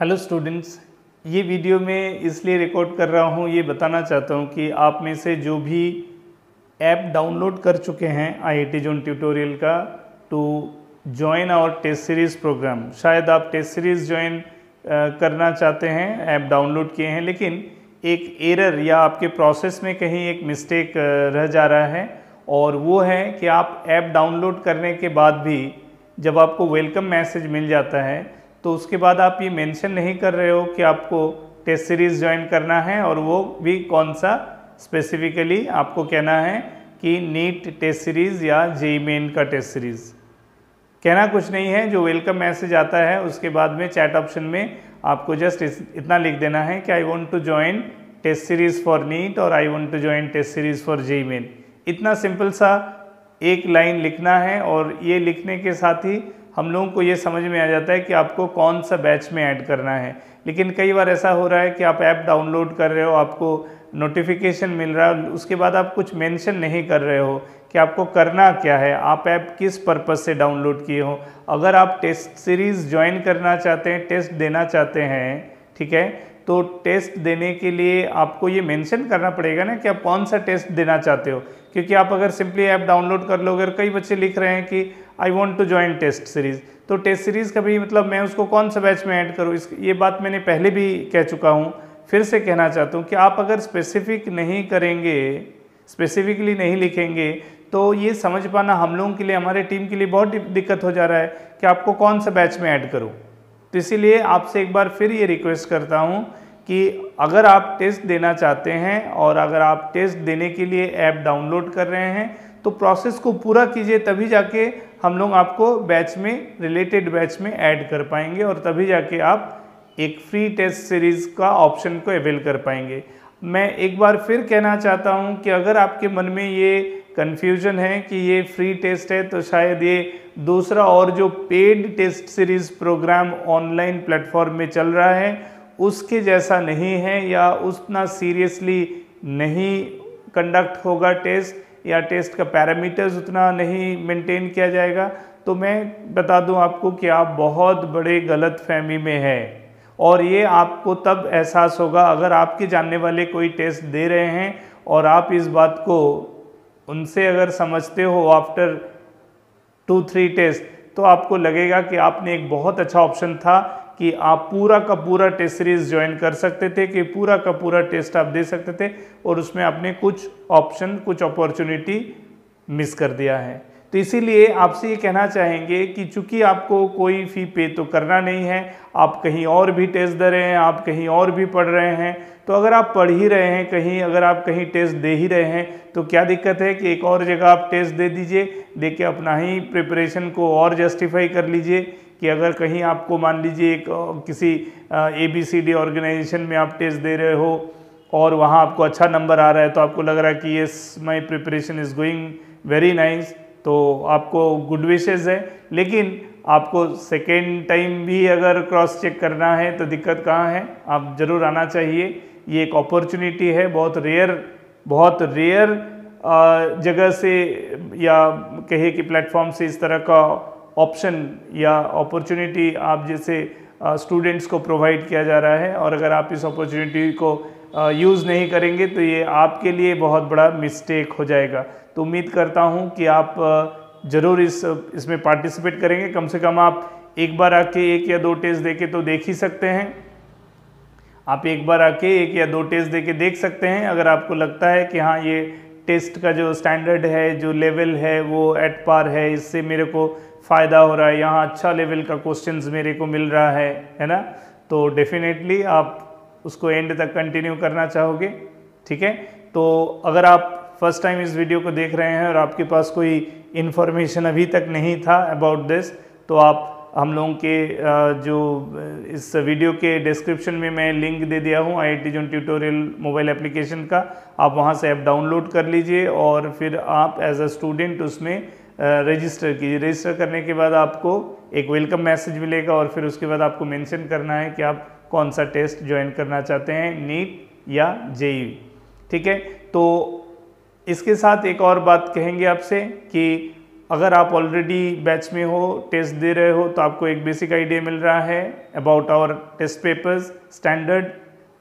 Hello students, ये video मैं इसलिए रिकॉर्ड कर रहा हूँ, ये बताना चाहता हूँ कि आप में से जो भी ऐप डाउनलोड कर चुके हैं IIT जोन ट्यूटोरियल का to join our test series program, शायद आप टेस्ट सीरीज़ ज्वाइन करना चाहते हैं, ऐप डाउनलोड किए हैं, लेकिन एक एरर या आपके प्रोसेस में कहीं एक मिस्टेक रह जा रहा है और वो है कि आप ऐप डाउनलोड करने के बाद भी जब आपको वेलकम मैसेज मिल जाता है तो उसके बाद आप ये मेंशन नहीं कर रहे हो कि आपको टेस्ट सीरीज़ ज्वाइन करना है, और वो भी कौन सा स्पेसिफिकली आपको कहना है कि नीट टेस्ट सीरीज़ या जेईई मेन का टेस्ट सीरीज़। कहना कुछ नहीं है, जो वेलकम मैसेज आता है उसके बाद में चैट ऑप्शन में आपको जस्ट इतना लिख देना है कि I want to join test series for NEET और I want to join test series for JEE Main. इतना सिंपल सा एक लाइन लिखना है, और ये लिखने के साथ ही हम लोगों को ये समझ में आ जाता है कि आपको कौन सा बैच में ऐड करना है। लेकिन कई बार ऐसा हो रहा है कि आप ऐप डाउनलोड कर रहे हो, आपको नोटिफिकेशन मिल रहा है, उसके बाद आप कुछ मेंशन नहीं कर रहे हो कि आपको करना क्या है, आप ऐप किस पर्पज़ से डाउनलोड किए हो। अगर आप टेस्ट सीरीज़ ज्वाइन करना चाहते हैं, टेस्ट देना चाहते हैं, ठीक है, तो टेस्ट देने के लिए आपको ये मेंशन करना पड़ेगा ना कि आप कौन सा टेस्ट देना चाहते हो। क्योंकि आप अगर सिंपली ऐप डाउनलोड कर लोगे, कई बच्चे लिख रहे हैं कि I want to join test series, तो टेस्ट सीरीज़ का भी मतलब मैं उसको कौन सा बैच में ऐड करूँ, ये बात मैंने पहले भी कह चुका हूँ, फिर से कहना चाहता हूँ कि आप अगर स्पेसिफिक नहीं करेंगे, स्पेसिफिकली नहीं लिखेंगे, तो ये समझ पाना हम लोगों के लिए, हमारे टीम के लिए बहुत दिक्कत हो जा रहा है कि आपको कौन सा बैच में ऐड करूँ। तो इसीलिए आपसे एक बार फिर ये रिक्वेस्ट करता हूँ कि अगर आप टेस्ट देना चाहते हैं और अगर आप टेस्ट देने के लिए ऐप डाउनलोड कर रहे हैं तो प्रोसेस को पूरा कीजिए, तभी जाके हम लोग आपको बैच में, रिलेटेड बैच में ऐड कर पाएंगे, और तभी जाके आप एक फ्री टेस्ट सीरीज़ का ऑप्शन को अवेल कर पाएंगे। मैं एक बार फिर कहना चाहता हूं कि अगर आपके मन में ये कन्फ्यूजन है कि ये फ्री टेस्ट है, तो शायद ये दूसरा और जो paid test series program online platform में चल रहा है उसके जैसा नहीं है, या उतना सीरियसली नहीं कंडक्ट होगा टेस्ट, या टेस्ट का पैरामीटर्स उतना नहीं मेंटेन किया जाएगा। तो मैं बता दूं आपको कि आप बहुत बड़े गलतफहमी में हैं, और ये आपको तब एहसास होगा अगर आपके जानने वाले कोई टेस्ट दे रहे हैं और आप इस बात को उनसे अगर समझते हो आफ्टर 2-3 टेस्ट, तो आपको लगेगा कि आपने एक बहुत अच्छा ऑप्शन था कि आप पूरा का पूरा टेस्ट सीरीज़ ज्वाइन कर सकते थे, कि पूरा का पूरा टेस्ट आप दे सकते थे, और उसमें आपने कुछ ऑप्शन, कुछ अपॉर्चुनिटी मिस कर दिया है। तो इसीलिए आपसे ये कहना चाहेंगे कि चूंकि आपको कोई फ़ी पे तो करना नहीं है, आप कहीं और भी टेस्ट दे रहे हैं, आप कहीं और भी पढ़ रहे हैं, तो अगर आप पढ़ ही रहे हैं कहीं, अगर आप कहीं टेस्ट दे ही रहे हैं, तो क्या दिक्कत है कि एक और जगह आप टेस्ट दे दीजिए, दे के अपना ही प्रिपरेशन को और जस्टिफाई कर लीजिए। कि अगर कहीं आपको मान लीजिए किसी ABCD ऑर्गेनाइजेशन में आप टेस्ट दे रहे हो और वहाँ आपको अच्छा नंबर आ रहा है, तो आपको लग रहा है कि yes my preparation is going very nice, तो आपको गुड विशेज़ है। लेकिन आपको सेकेंड टाइम भी अगर क्रॉस चेक करना है तो दिक्कत कहाँ है, आप ज़रूर आना चाहिए। ये एक अपॉर्चुनिटी है, बहुत रेयर जगह से या कहे कि प्लेटफॉर्म से इस तरह का ऑप्शन या अपॉर्चुनिटी आप जैसे स्टूडेंट्स को प्रोवाइड किया जा रहा है, और अगर आप इस अपॉर्चुनिटी को यूज़ नहीं करेंगे तो ये आपके लिए बहुत बड़ा मिस्टेक हो जाएगा। तो उम्मीद करता हूँ कि आप ज़रूर इसमें पार्टिसिपेट करेंगे। कम से कम आप एक बार आके 1 या 2 टेस्ट देके तो देख ही सकते हैं। आप एक बार आके 1 या 2 टेस्ट देके देख सकते हैं। अगर आपको लगता है कि हाँ, ये टेस्ट का जो स्टैंडर्ड है, जो लेवल है, वो एट पार है, इससे मेरे को फ़ायदा हो रहा है, यहाँ अच्छा लेवल का क्वेश्चंस मेरे को मिल रहा है ना, तो डेफिनेटली आप उसको एंड तक कंटिन्यू करना चाहोगे, ठीक है। तो अगर आप फर्स्ट टाइम इस वीडियो को देख रहे हैं और आपके पास कोई इन्फॉर्मेशन अभी तक नहीं था अबाउट दिस, तो आप हम लोगों के जो इस वीडियो के डिस्क्रिप्शन में मैं लिंक दे दिया हूँ IIT zone tutorial mobile application का, आप वहाँ से ऐप डाउनलोड कर लीजिए और फिर आप एज अ स्टूडेंट उसमें रजिस्टर कीजिए। रजिस्टर करने के बाद आपको एक वेलकम मैसेज मिलेगा, और फिर उसके बाद आपको मेंशन करना है कि आप कौन सा टेस्ट ज्वाइन करना चाहते हैं, नीट या जेईई, ठीक है। तो इसके साथ एक और बात कहेंगे आपसे कि अगर आप ऑलरेडी बैच में हो, टेस्ट दे रहे हो, तो आपको एक बेसिक आइडिया मिल रहा है about our test papers, standard,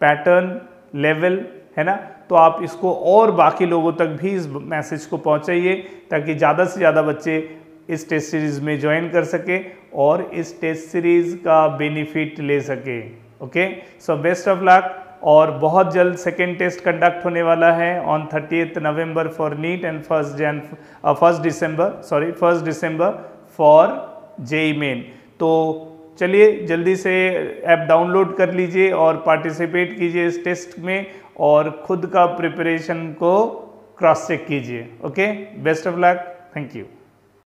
pattern, level, है ना। तो आप इसको और बाकी लोगों तक भी इस मैसेज को पहुंचाइए ताकि ज़्यादा से ज़्यादा बच्चे इस टेस्ट सीरीज़ में ज्वाइन कर सके और इस टेस्ट सीरीज़ का बेनिफिट ले सके। Okay, so best of luck. और बहुत जल्द सेकेंड टेस्ट कंडक्ट होने वाला है on 30 November for neat and 1 December for JEE main. तो चलिए जल्दी से ऐप डाउनलोड कर लीजिए और पार्टिसिपेट कीजिए इस टेस्ट में और खुद का प्रिपरेशन को क्रॉस चेक कीजिए। Okay, best of luck, thank you.